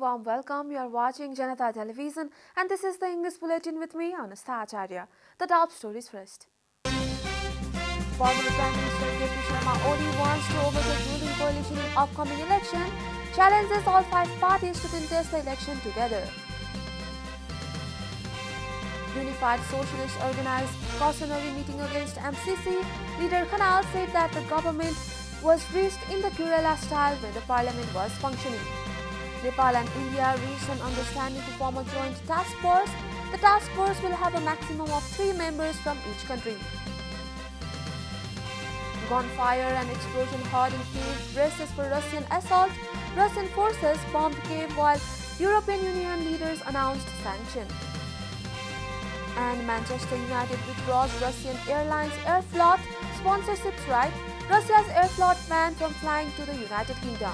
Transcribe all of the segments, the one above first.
warm welcome. You are watching Janata Television and this is the English Bulletin with me, Anastha Acharya. The top stories first. Former Prime Minister K.P. Sharma Oli wants to overtake ruling coalition in upcoming election, challenges all five parties to contest the election together. Unified Socialists organized cautionary meeting against MCC. Leader Khanal said that the government was reached in the guerrilla style when the parliament was functioning. Nepal and India reached an understanding to form a joint task force. The task force will have a maximum of 3 members from each country. Gunfire and explosion heard in Kiev braces for Russian assault. Russian forces bombed Kiev while European Union leaders announced sanction. And Manchester United withdraws Russian Airlines Airflot sponsorships right. Russia's Airflot banned from flying to the United Kingdom.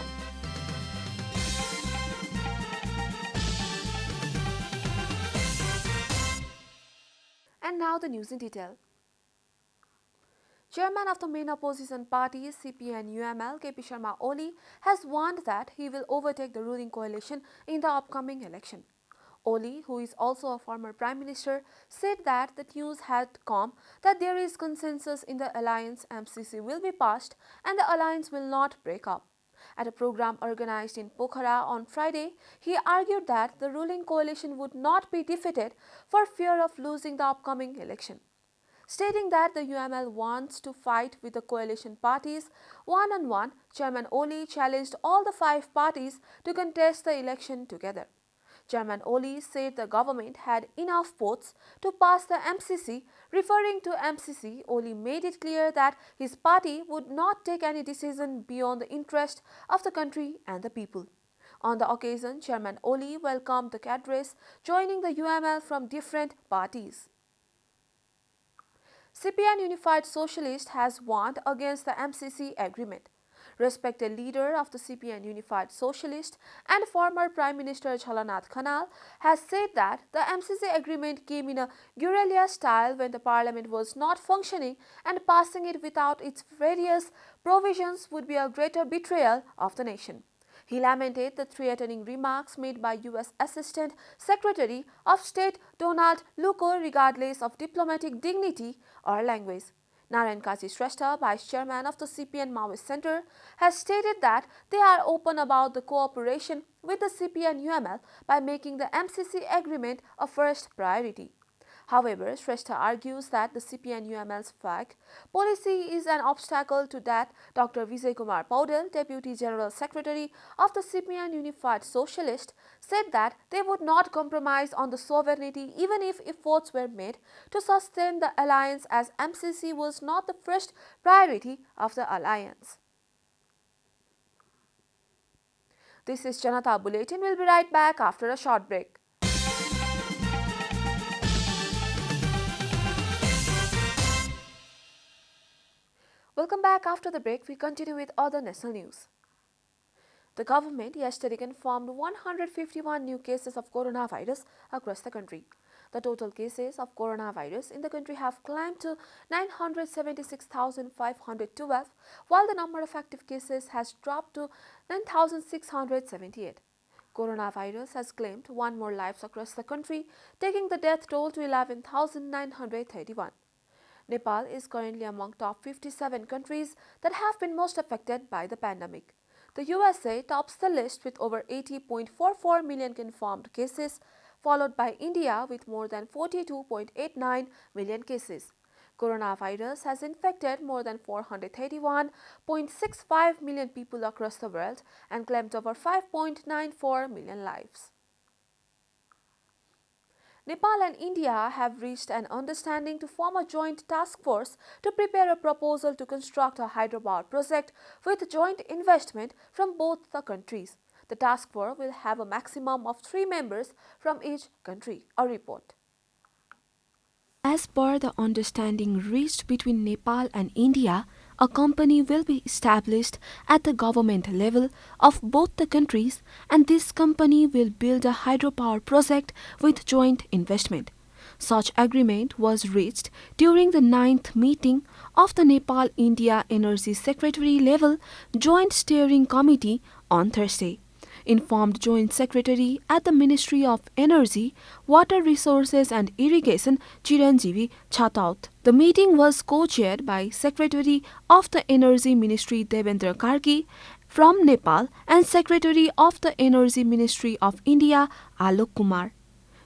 And now the news in detail. Chairman of the main opposition party CPN-UML K.P. Sharma Oli has warned that he will overtake the ruling coalition in the upcoming election. Oli, who is also a former Prime Minister, said that the news had come that there is consensus in the alliance MCC will be passed and the alliance will not break up. At a program organized in Pokhara on Friday, he argued that the ruling coalition would not be defeated for fear of losing the upcoming election. Stating that the UML wants to fight with the coalition parties one-on-one, Chairman Oli challenged all the 5 parties to contest the election together. Chairman Oli said the government had enough votes to pass the MCC. Referring to MCC, Oli made it clear that his party would not take any decision beyond the interest of the country and the people. On the occasion, Chairman Oli welcomed the cadres joining the UML from different parties. CPN Unified Socialist has warned against the MCC agreement. Respected leader of the CPN Unified Socialist and former Prime Minister Janata Khanal has said that the MCC agreement came in a guerrilla style when the parliament was not functioning and passing it without its various provisions would be a greater betrayal of the nation. He lamented the threatening remarks made by U.S. Assistant Secretary of State Donald Lucco regardless of diplomatic dignity or language. Narayan Kazi Shrestha, Vice Chairman of the CPN Maoist Center, has stated that they are open about the cooperation with the CPN-UML by making the MCC agreement a first priority. However, Shrestha argues that the CPN-UML's FAC policy is an obstacle to that. Dr. Vijay Kumar Paudel, Deputy General Secretary of the CPN Unified Socialist, said that they would not compromise on the sovereignty even if efforts were made to sustain the alliance, as MCC was not the first priority of the alliance. This is Janata Bulletin. We'll be right back after a short break. Welcome back after the break. We continue with other national news. The government yesterday confirmed 151 new cases of coronavirus across the country. The total cases of coronavirus in the country have climbed to 976,512, while the number of active cases has dropped to 9,678. Coronavirus has claimed 1 more life across the country, taking the death toll to 11,931. Nepal is currently among top 57 countries that have been most affected by the pandemic. The USA tops the list with over 80.44 million confirmed cases, followed by India with more than 42.89 million cases. Coronavirus has infected more than 431.65 million people across the world and claimed over 5.94 million lives. Nepal and India have reached an understanding to form a joint task force to prepare a proposal to construct a hydropower project with joint investment from both the countries. The task force will have a maximum of 3 members from each country. A report. As per the understanding reached between Nepal and India, a company will be established at the government level of both the countries, and this company will build a hydropower project with joint investment. Such agreement was reached during the 9th meeting of the Nepal-India Energy Secretary level Joint Steering Committee on Thursday. informed Joint Secretary at the Ministry of Energy, Water Resources and Irrigation Chiranjeevi Chataut. The meeting was co-chaired by Secretary of the Energy Ministry Devendra Karki from Nepal and Secretary of the Energy Ministry of India Alok Kumar.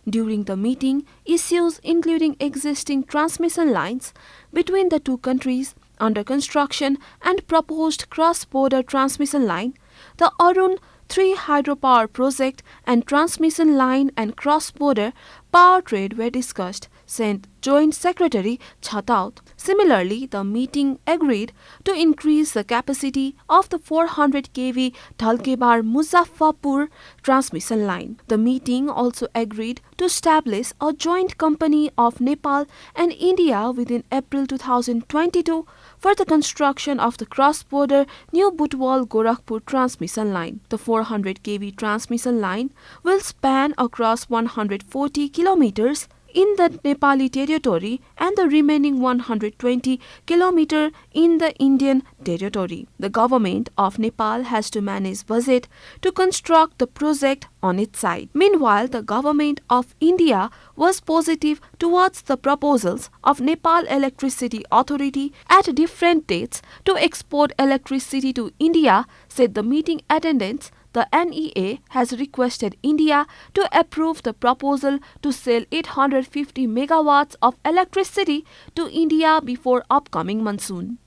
During the meeting, issues including existing transmission lines between the two countries under construction and proposed cross-border transmission line, the Arun 3 hydropower project and transmission line and cross-border power trade were discussed, said Joint Secretary Chataut. Similarly, the meeting agreed to increase the capacity of the 400 kV Dhalkebar Muzaffarpur transmission line. The meeting also agreed to establish a joint company of Nepal and India within April 2022 for the construction of the cross-border New Butwal Gorakhpur transmission line. The 400 kV transmission line will span across 140 kilometers in the Nepali territory and the remaining 120 km in the Indian territory. The government of Nepal has to manage budget to construct the project on its side. Meanwhile, the government of India was positive towards the proposals of Nepal Electricity Authority at different dates to export electricity to India, said the meeting attendants. The NEA has requested India to approve the proposal to sell 850 megawatts of electricity to India before upcoming monsoon.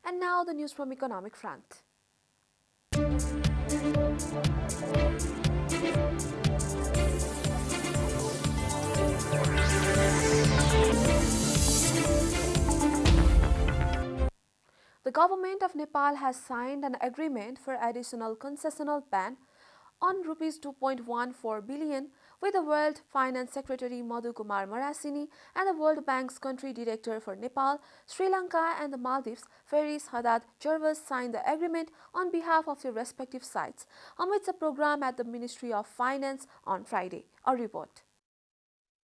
And now the news from economic front. The government of Nepal has signed an agreement for additional concessional ban on Rs 2.14 billion with the World Finance Secretary Madhu Kumar Marasini and the World Bank's country director for Nepal, Sri Lanka and the Maldives, Faris Haddad Jarvis, signed the agreement on behalf of their respective sites amidst a program at the Ministry of Finance on Friday. A report.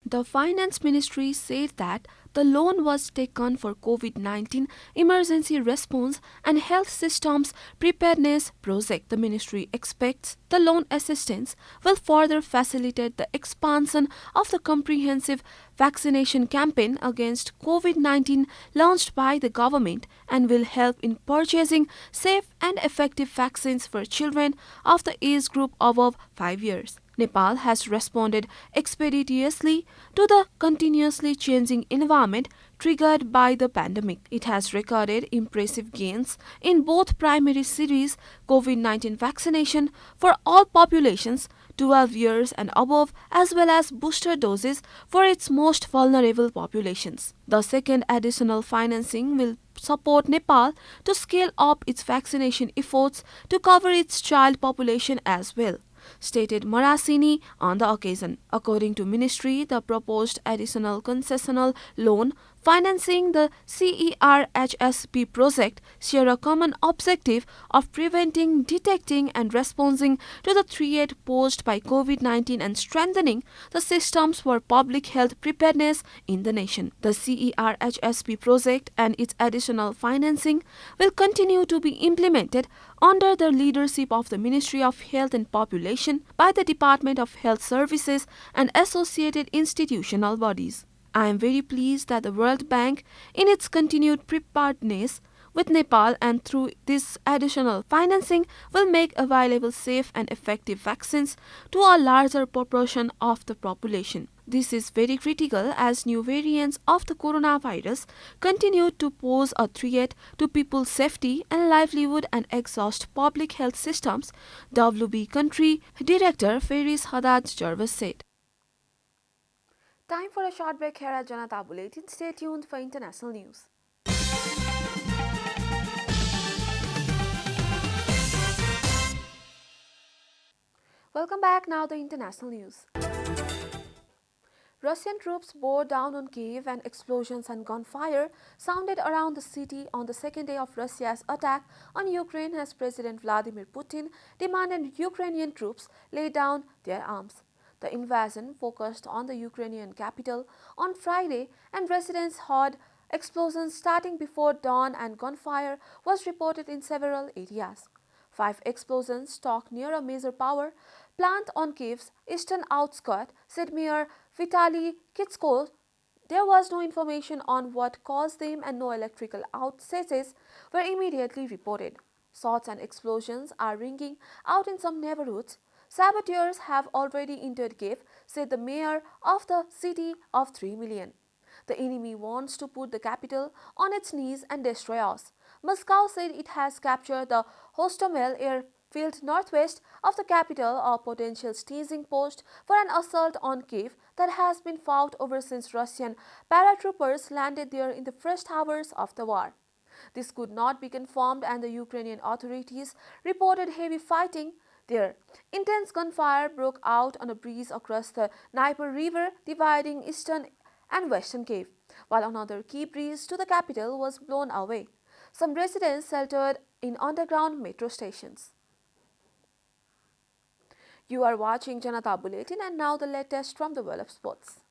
The Finance Ministry said that the loan was taken for COVID-19 emergency response and health systems preparedness project. The ministry expects the loan assistance will further facilitate the expansion of the comprehensive vaccination campaign against COVID-19 launched by the government and will help in purchasing safe and effective vaccines for children of the age group above 5 years. Nepal has responded expeditiously to the continuously changing environment triggered by the pandemic. It has recorded impressive gains in both primary series COVID-19 vaccination for all populations 12 years and above, as well as booster doses for its most vulnerable populations. The second additional financing will support Nepal to scale up its vaccination efforts to cover its child population as well, stated Marasini on the occasion. According to ministry, the proposed additional concessional loan financing the CERHSP project share a common objective of preventing, detecting and responding to the threat posed by COVID-19 and strengthening the systems for public health preparedness in the nation. The CERHSP project and its additional financing will continue to be implemented under the leadership of the Ministry of Health and Population by the Department of Health Services and associated institutional bodies. I am very pleased that the World Bank, in its continued preparedness with Nepal and through this additional financing, will make available safe and effective vaccines to a larger proportion of the population. This is very critical as new variants of the coronavirus continue to pose a threat to people's safety and livelihood and exhaust public health systems, WB Country Director Faris Haddad Jarvis said. Time for a short break here at Janata Bulletin. Stay tuned for international news. Welcome back. Now the international news. Russian troops bore down on Kyiv and explosions and gunfire sounded around the city on the second day of Russia's attack on Ukraine as President Vladimir Putin demanded Ukrainian troops lay down their arms. The invasion focused on the Ukrainian capital on Friday, and residents heard explosions starting before dawn and gunfire was reported in several areas. 5 explosions struck near a major power plant on Kiev's eastern outskirts, said Mayor Vitaly Klitschko. There was no information on what caused them and no electrical outages were immediately reported. Shots and explosions are ringing out in some neighborhoods. Saboteurs have already entered Kiev, said the mayor of the city of 3 million. The enemy wants to put the capital on its knees and destroy us. Moscow said it has captured the Hostomel airfield northwest of the capital, a potential staging post for an assault on Kiev that has been fought over since Russian paratroopers landed there in the first hours of the war. This could not be confirmed, and the Ukrainian authorities reported heavy fighting there. Intense gunfire broke out on a breeze across the Dnieper River, dividing eastern and western Kiev, while another key breeze to the capital was blown away. Some residents sheltered in underground metro stations. You are watching Janata Bulletin, and now the latest from the world of sports.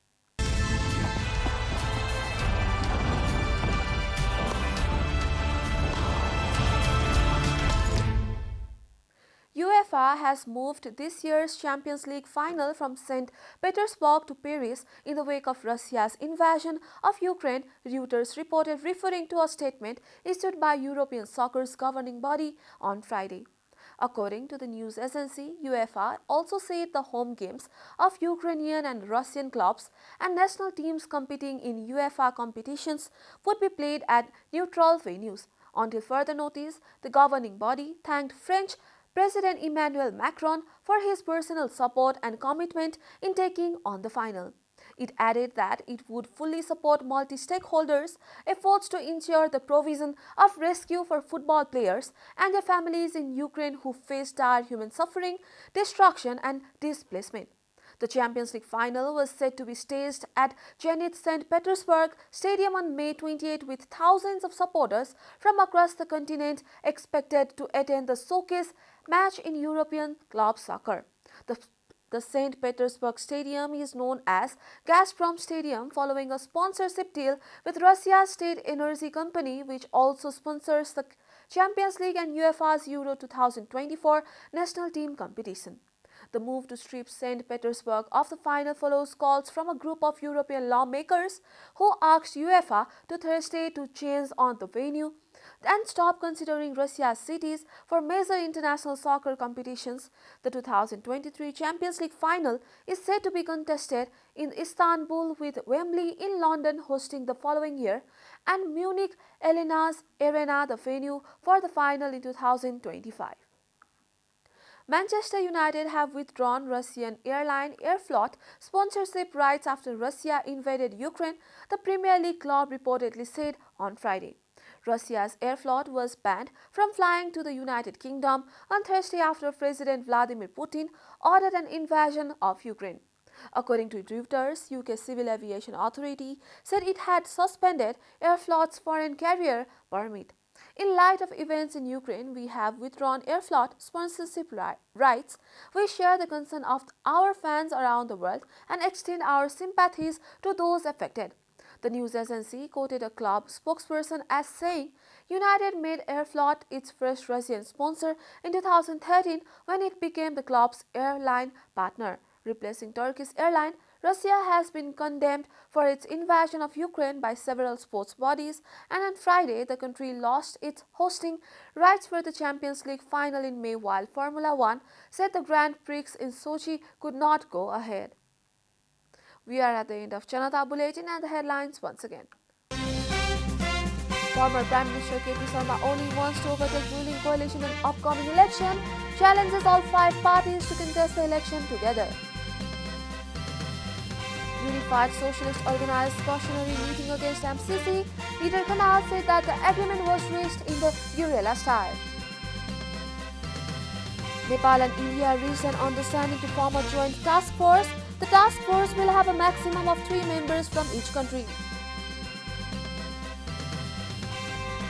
UEFA has moved this year's Champions League final from St. Petersburg to Paris in the wake of Russia's invasion of Ukraine, Reuters reported, referring to a statement issued by European soccer's governing body on Friday. According to the news agency, UEFA also said the home games of Ukrainian and Russian clubs and national teams competing in UEFA competitions would be played at neutral venues. Until further notice, the governing body thanked French President Emmanuel Macron for his personal support and commitment in taking on the final. It added that it would fully support multi-stakeholders' efforts to ensure the provision of rescue for football players and their families in Ukraine who face dire human suffering, destruction and displacement. The Champions League final was set to be staged at Zenit St. Petersburg Stadium on May 28, with thousands of supporters from across the continent expected to attend the showcase match in European club soccer. The St. Petersburg Stadium is known as Gazprom Stadium following a sponsorship deal with Russia's state energy company, which also sponsors the Champions League and UEFA's Euro 2024 national team competition. The move to strip St. Petersburg of the final follows calls from a group of European lawmakers who asked UEFA to Thursday to change on the venue and stop considering Russia's cities for major international soccer competitions. The 2023 Champions League final is said to be contested in Istanbul, with Wembley in London hosting the following year and Munich Allianz Arena the venue for the final in 2025. Manchester United have withdrawn Russian airline Aeroflot sponsorship rights after Russia invaded Ukraine, the Premier League club reportedly said on Friday. Russia's Aeroflot was banned from flying to the United Kingdom on Thursday after President Vladimir Putin ordered an invasion of Ukraine. According to Reuters, UK Civil Aviation Authority said it had suspended Aeroflot's foreign carrier permit. In light of events in Ukraine, we have withdrawn Aeroflot sponsorship rights. We share the concern of our fans around the world and extend our sympathies to those affected. The news agency quoted a club spokesperson as saying, United made Aeroflot its first Russian sponsor in 2013 when it became the club's airline partner, replacing Turkish airline. Russia has been condemned for its invasion of Ukraine by several sports bodies, and on Friday the country lost its hosting rights for the Champions League final in May, while Formula One said the Grand Prix in Sochi could not go ahead. We are at the end of Janata Bulletin, and the headlines once again. Former Prime Minister K.P. Sharma only wants to overtake ruling coalition in upcoming election, challenges all 5 parties to contest the election together. Unified Socialist organized cautionary meeting against MCC. Leader Kanal said that the agreement was reached in the guerrilla style. Nepal and India reached an understanding to form a joint task force. The task force will have a maximum of 3 members from each country.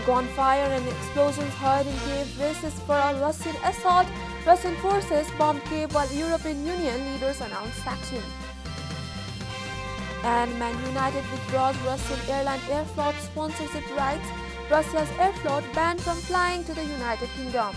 Gunfire and explosions heard in Kiev braces for a Russian assault. Russian forces bombed Kiev while European Union leaders announced sanctions. And Man United withdraws Russian airline Aeroflot sponsorship rights. Russia's Aeroflot banned from flying to the United Kingdom.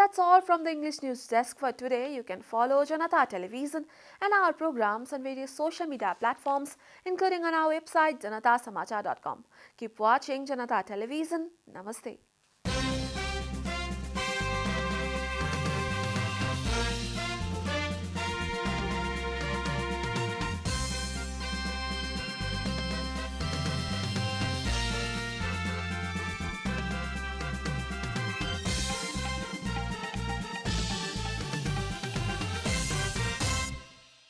that's all from the English News Desk for today. You can follow Janata Television and our programs on various social media platforms, including on our website janatasamachar.com. Keep watching Janata Television. Namaste.